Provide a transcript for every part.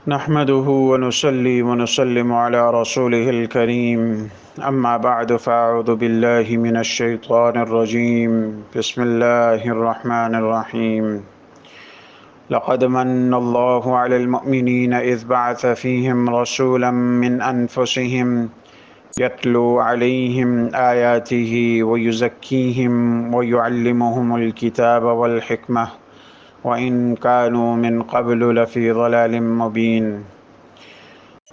نحمده ونصلي ونسلم على رسوله الكريم أما بعد فأعوذ بالله من الشيطان الرجيم بسم الله الرحمن الرحيم لقد من الله على المؤمنين إذ بعث فيهم رسولا من أنفسهم يتلو عليهم آياته ويزكيهم ويعلمهم الكتاب والحكمة وإن كانوا من قبل لفي ضلال مبين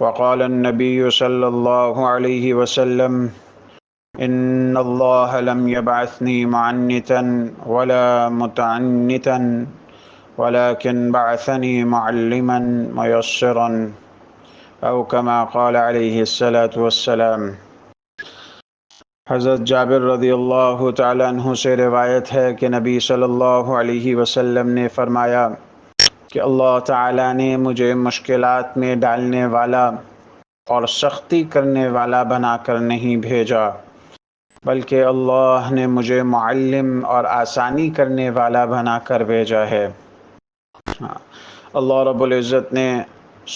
وقال النبي صلى الله عليه وسلم إن الله لم يبعثني معنتا ولا متعنتا ولكن بعثني معلما ميسرا أو كما قال عليه الصلاة والسلام۔ حضرت جابر رضی اللہ تعالیٰ عنہ سے روایت ہے کہ نبی صلی اللہ علیہ وسلم نے فرمایا کہ اللہ تعالیٰ نے مجھے مشکلات میں ڈالنے والا اور سختی کرنے والا بنا کر نہیں بھیجا، بلکہ اللہ نے مجھے معلم اور آسانی کرنے والا بنا کر بھیجا ہے۔ اللہ رب العزت نے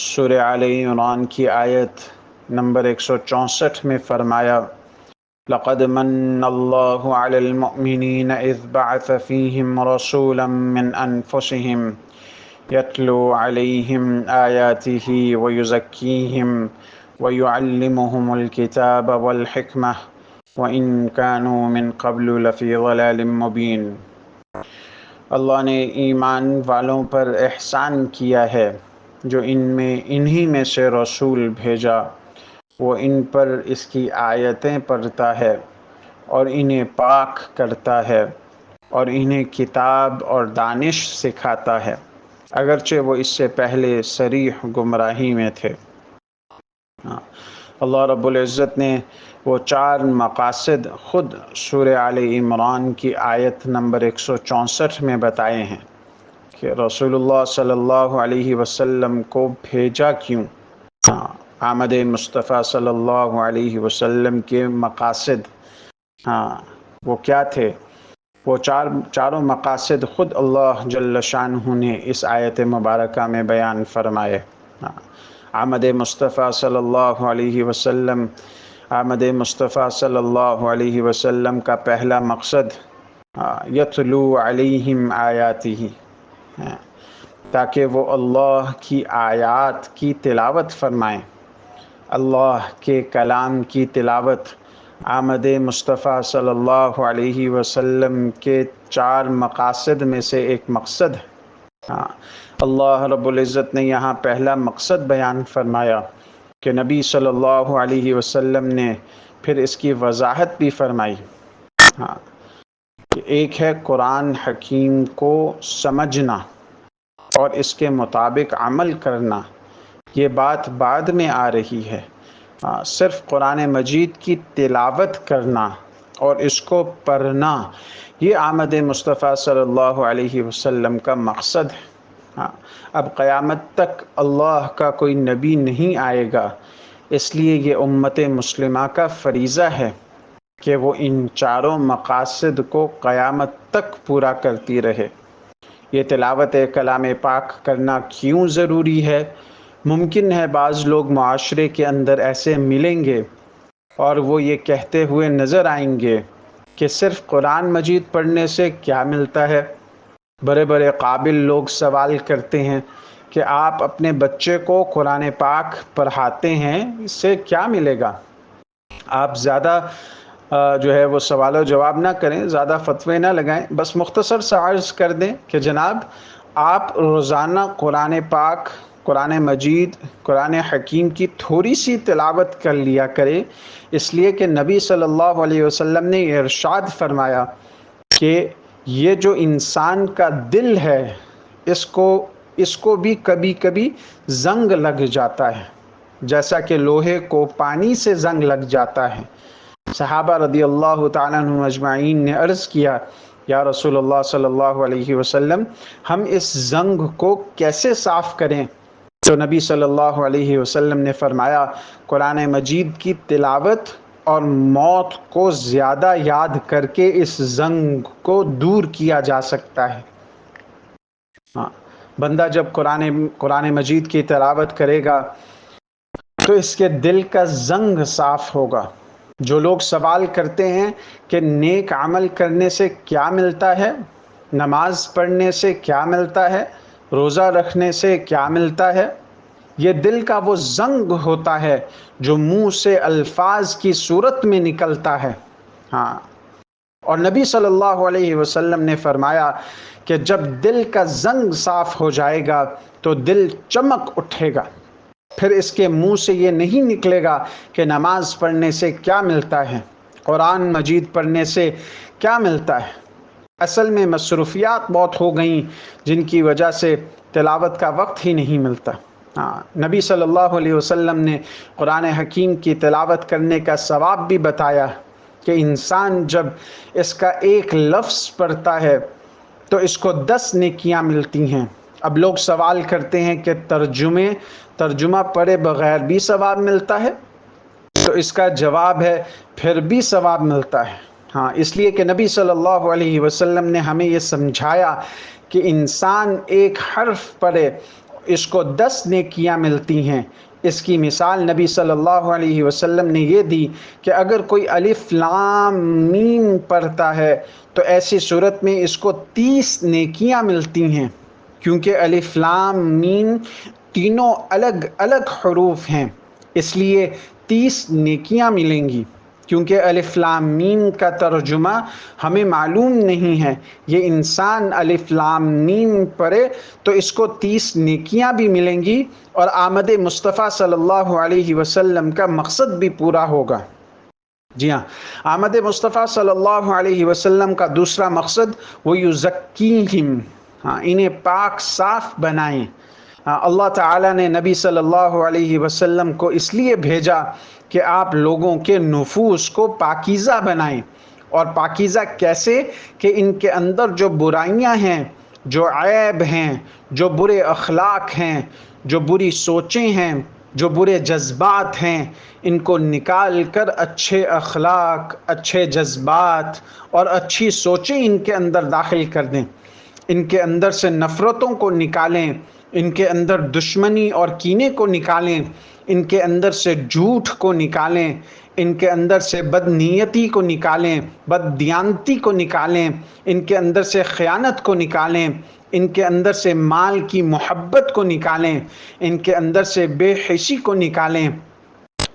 سورہ آل عمران کی آیت نمبر 164 میں فرمایا لقد من اللہ علی المؤمنین اذ بعث فیہم رسولا من انفسہم یتلو علیہم آیاتہ ویزکیہم ویعلمہم الکتاب والحکمہ وَإِن كَانُوا مِن قَبْلُ لَفِي ضَلَالٍ مُبِينٍ۔ اللہ نے ایمان والوں پر احسان کیا ہے جو انہی میں سے رسول بھیجا، وہ ان پر اس کی آیتیں پڑھتا ہے اور انہیں پاک کرتا ہے اور انہیں کتاب اور دانش سکھاتا ہے، اگرچہ وہ اس سے پہلے صریح گمراہی میں تھے۔ اللہ رب العزت نے وہ 4 مقاصد خود سورہ آل عمران کی آیت نمبر 164 میں بتائے ہیں کہ رسول اللہ صلی اللہ علیہ وسلم کو بھیجا کیوں۔ آمد مصطفیٰ صلی اللہ علیہ وسلم کے مقاصد وہ کیا تھے؟ وہ چاروں مقاصد خود اللہ جل شانہ نے اس آیت مبارکہ میں بیان فرمائے۔ آمد مصطفیٰ صلی اللہ علیہ وسلم مصطفیٰ صلی اللہ علیہ وسلم کا پہلا مقصد یتلو علیہم آیاتہ، تاکہ وہ اللہ کی آیات کی تلاوت فرمائیں، اللہ کے کلام کی تلاوت۔ آمد مصطفیٰ صلی اللہ علیہ وسلم کے 4 مقاصد میں سے ایک مقصد اللہ رب العزت نے یہاں پہلا مقصد بیان فرمایا کہ نبی صلی اللہ علیہ وسلم نے پھر اس کی وضاحت بھی فرمائی کہ ایک ہے قرآن حکیم کو سمجھنا اور اس کے مطابق عمل کرنا، یہ بات بعد میں آ رہی ہے۔ صرف قرآن مجید کی تلاوت کرنا اور اس کو پڑھنا، یہ آمد مصطفیٰ صلی اللہ علیہ وسلم کا مقصد ہے۔ اب قیامت تک اللہ کا کوئی نبی نہیں آئے گا، اس لیے یہ امت مسلمہ کا فریضہ ہے کہ وہ ان 4 مقاصد کو قیامت تک پورا کرتی رہے۔ یہ تلاوت کلام پاک کرنا کیوں ضروری ہے؟ ممکن ہے بعض لوگ معاشرے کے اندر ایسے ملیں گے اور وہ یہ کہتے ہوئے نظر آئیں گے کہ صرف قرآن مجید پڑھنے سے کیا ملتا ہے۔ بڑے بڑے قابل لوگ سوال کرتے ہیں کہ آپ اپنے بچے کو قرآن پاک پڑھاتے ہیں، اس سے کیا ملے گا؟ آپ زیادہ جو ہے وہ سوال و جواب نہ کریں، زیادہ فتوے نہ لگائیں، بس مختصر سا عرض کر دیں کہ جناب آپ روزانہ قرآن پاک، قرآن مجید، قرآن حکیم کی تھوڑی سی تلاوت کر لیا کرے، اس لیے کہ نبی صلی اللہ علیہ وسلم نے ارشاد فرمایا کہ یہ جو انسان کا دل ہے اس کو بھی کبھی کبھی زنگ لگ جاتا ہے، جیسا کہ لوہے کو پانی سے زنگ لگ جاتا ہے۔ صحابہ رضی اللہ تعالیٰ عنہم اجمعین نے عرض کیا یا رسول اللہ صلی اللہ علیہ وسلم، ہم اس زنگ کو کیسے صاف کریں؟ تو نبی صلی اللہ علیہ وسلم نے فرمایا قرآن مجید کی تلاوت اور موت کو زیادہ یاد کر کے اس زنگ کو دور کیا جا سکتا ہے۔ بندہ جب قرآن مجید کی تلاوت کرے گا تو اس کے دل کا زنگ صاف ہوگا۔ جو لوگ سوال کرتے ہیں کہ نیک عمل کرنے سے کیا ملتا ہے، نماز پڑھنے سے کیا ملتا ہے، روزہ رکھنے سے کیا ملتا ہے، یہ دل کا وہ زنگ ہوتا ہے جو منہ سے الفاظ کی صورت میں نکلتا ہے۔ ہاں، اور نبی صلی اللہ علیہ وسلم نے فرمایا کہ جب دل کا زنگ صاف ہو جائے گا تو دل چمک اٹھے گا، پھر اس کے منہ سے یہ نہیں نکلے گا کہ نماز پڑھنے سے کیا ملتا ہے، قرآن مجید پڑھنے سے کیا ملتا ہے۔ اصل میں مصروفیات بہت ہو گئیں جن کی وجہ سے تلاوت کا وقت ہی نہیں ملتا۔ نبی صلی اللہ علیہ وسلم نے قرآن حکیم کی تلاوت کرنے کا ثواب بھی بتایا کہ انسان جب اس کا ایک لفظ پڑھتا ہے تو اس کو 10 نیکیاں ملتی ہیں۔ اب لوگ سوال کرتے ہیں کہ ترجمہ پڑھے بغیر بھی ثواب ملتا ہے؟ تو اس کا جواب ہے پھر بھی ثواب ملتا ہے۔ ہاں، اس لیے کہ نبی صلی اللہ علیہ وسلم نے ہمیں یہ سمجھایا کہ انسان ایک حرف پڑھے اس کو 10 نیکیاں ملتی ہیں۔ اس کی مثال نبی صلی اللہ علیہ وسلم نے یہ دی کہ اگر کوئی الف لام میم پڑھتا ہے تو ایسی صورت میں اس کو 30 نیکیاں ملتی ہیں، کیونکہ الف لام میم تینوں الگ الگ حروف ہیں، اس لیے 30 نیکیاں ملیں گی۔ کیونکہ الف لام میم کا ترجمہ ہمیں معلوم نہیں ہے، یہ انسان الف لام میم پڑھے تو اس کو 30 نیکیاں بھی ملیں گی اور آمد مصطفیٰ صلی اللہ علیہ وسلم کا مقصد بھی پورا ہوگا۔ جی ہاں، آمد مصطفیٰ صلی اللہ علیہ وسلم کا دوسرا مقصد وہ یزکیہم، انہیں پاک صاف بنائیں۔ اللہ تعالیٰ نے نبی صلی اللہ علیہ وسلم کو اس لیے بھیجا کہ آپ لوگوں کے نفوس کو پاکیزہ بنائیں۔ اور پاکیزہ کیسے؟ کہ ان کے اندر جو برائیاں ہیں، جو عیب ہیں، جو برے اخلاق ہیں، جو بری سوچیں ہیں، جو برے جذبات ہیں، ان کو نکال کر اچھے اخلاق، اچھے جذبات اور اچھی سوچیں ان کے اندر داخل کر دیں۔ ان کے اندر سے نفرتوں کو نکالیں، ان کے اندر دشمنی اور کینے کو نکالیں، ان کے اندر سے جھوٹ کو نکالیں، ان کے اندر سے بدنیتی کو نکالیں، بددیانتی کو نکالیں، ان کے اندر سے خیانت کو نکالیں، ان کے اندر سے مال کی محبت کو نکالیں، ان کے اندر سے بے حیائی کو نکالیں،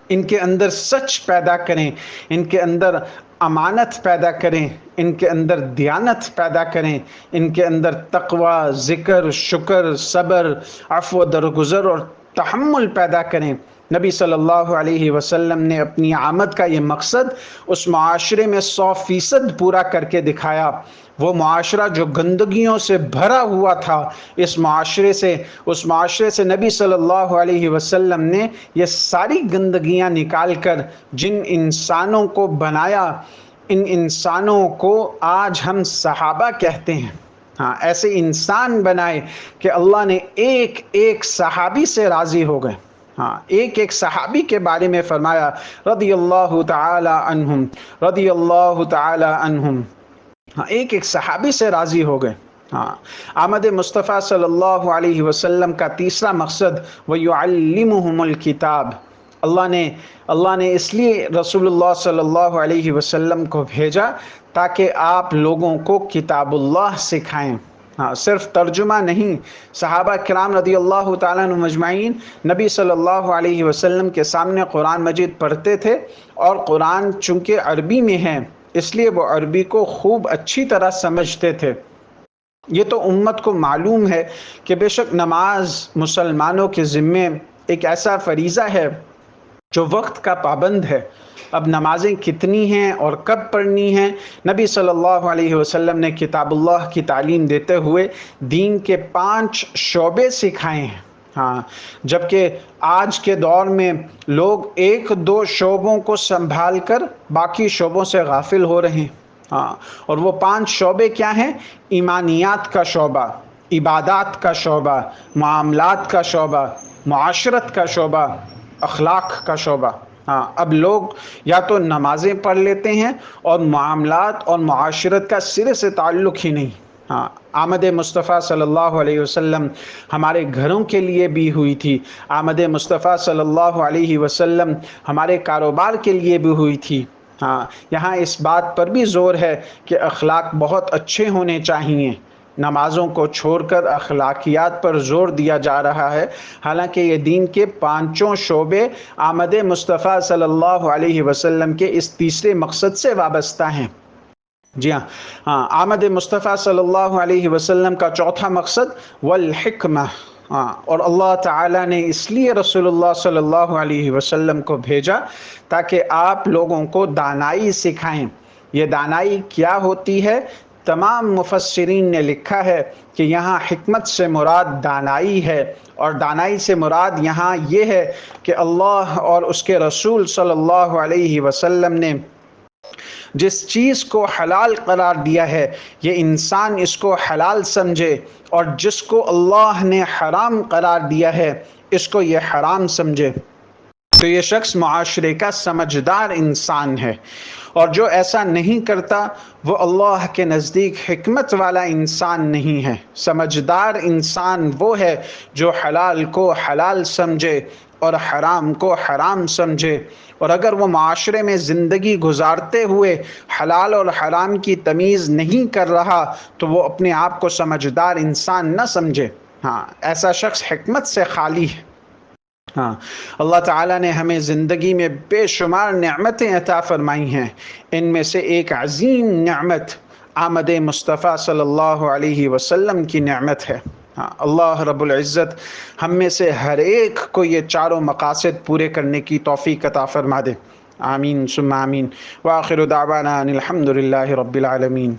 ان کے اندر سچ پیدا کریں، ان کے اندر امانت پیدا کریں، ان کے اندر دیانت پیدا کریں، ان کے اندر تقوی، ذکر، شکر، صبر، عفو، درگزر اور تحمل پیدا کریں۔ نبی صلی اللہ علیہ وسلم نے اپنی آمد کا یہ مقصد اس معاشرے میں 100% پورا کر کے دکھایا۔ وہ معاشرہ جو گندگیوں سے بھرا ہوا تھا، اس معاشرے سے نبی صلی اللہ علیہ وسلم نے یہ ساری گندگیاں نکال کر جن انسانوں کو بنایا، ان انسانوں کو آج ہم صحابہ کہتے ہیں۔ ہاں، ایسے انسان بنائے کہ اللہ نے ایک ایک صحابی سے راضی ہو گئے۔ ہاں، ایک ایک صحابی کے بارے میں فرمایا رضی اللہ تعالی عنہم، رضی اللہ تعالی عنہم۔ ہاں، ایک ایک صحابی سے راضی ہو گئے۔ ہاں، آمد مصطفیٰ صلی اللہ علیہ وسلم کا تیسرا مقصد وَيُعَلِّمُهُمُ الْكِتَابِ، اللہ نے اس لیے رسول اللہ صلی اللہ علیہ وسلم کو بھیجا تاکہ آپ لوگوں کو کتاب اللہ سکھائیں۔ ہاں، صرف ترجمہ نہیں، صحابہ کرام رضی اللہ تعالیٰ عنہ مجمعین نبی صلی اللہ علیہ وسلم کے سامنے قرآن مجید پڑھتے تھے، اور قرآن چونکہ عربی میں ہے اس لیے وہ عربی کو خوب اچھی طرح سمجھتے تھے۔ یہ تو امت کو معلوم ہے کہ بے شک نماز مسلمانوں کے ذمے ایک ایسا فریضہ ہے جو وقت کا پابند ہے۔ اب نمازیں کتنی ہیں اور کب پڑھنی ہیں، نبی صلی اللہ علیہ وسلم نے کتاب اللہ کی تعلیم دیتے ہوئے دین کے 5 شعبے سکھائے ہیں۔ ہاں، جبکہ آج کے دور میں لوگ 1-2 شعبوں کو سنبھال کر باقی شعبوں سے غافل ہو رہے ہیں۔ ہاں، اور وہ 5 شعبے کیا ہیں؟ ایمانیات کا شعبہ، عبادات کا شعبہ، معاملات کا شعبہ، معاشرت کا شعبہ، اخلاق کا شعبہ۔ ہاں، اب لوگ یا تو نمازیں پڑھ لیتے ہیں اور معاملات اور معاشرت کا سرے سے تعلق ہی نہیں۔ ہاں، آمد مصطفیٰ صلی اللہ علیہ وسلم ہمارے گھروں کے لیے بھی ہوئی تھی، آمد مصطفیٰ صلی اللہ علیہ وسلم ہمارے کاروبار کے لیے بھی ہوئی تھی۔ ہاں، یہاں اس بات پر بھی زور ہے کہ اخلاق بہت اچھے ہونے چاہیے۔ نمازوں کو چھوڑ کر اخلاقیات پر زور دیا جا رہا ہے، حالانکہ یہ دین کے پانچوں شعبے آمد مصطفیٰ صلی اللہ علیہ وسلم کے اس تیسرے مقصد سے وابستہ ہیں۔ جی ہاں، آمد مصطفیٰ صلی اللہ علیہ وسلم کا چوتھا مقصد والحکمہ، اور اللہ تعالیٰ نے اس لیے رسول اللہ صلی اللہ علیہ وسلم کو بھیجا تاکہ آپ لوگوں کو دانائی سکھائیں۔ یہ دانائی کیا ہوتی ہے؟ تمام مفسرین نے لکھا ہے کہ یہاں حکمت سے مراد دانائی ہے، اور دانائی سے مراد یہاں یہ ہے کہ اللہ اور اس کے رسول صلی اللہ علیہ وسلم نے جس چیز کو حلال قرار دیا ہے یہ انسان اس کو حلال سمجھے، اور جس کو اللہ نے حرام قرار دیا ہے اس کو یہ حرام سمجھے، تو یہ شخص معاشرے کا سمجھدار انسان ہے۔ اور جو ایسا نہیں کرتا وہ اللہ کے نزدیک حکمت والا انسان نہیں ہے۔ سمجھدار انسان وہ ہے جو حلال کو حلال سمجھے اور حرام کو حرام سمجھے، اور اگر وہ معاشرے میں زندگی گزارتے ہوئے حلال اور حرام کی تمیز نہیں کر رہا تو وہ اپنے آپ کو سمجھدار انسان نہ سمجھے۔ ہاں، ایسا شخص حکمت سے خالی ہے۔ ہاں، اللہ تعالیٰ نے ہمیں زندگی میں بے شمار نعمتیں عطا فرمائی ہیں، ان میں سے ایک عظیم نعمت آمد مصطفیٰ صلی اللہ علیہ وسلم کی نعمت ہے۔ ہاں، اللہ رب العزت ہم میں سے ہر ایک کو یہ چاروں مقاصد پورے کرنے کی توفیق عطا فرما دے۔ آمین ثم آمین، وآخر دعوانا ان الحمد للہ رب العالمین۔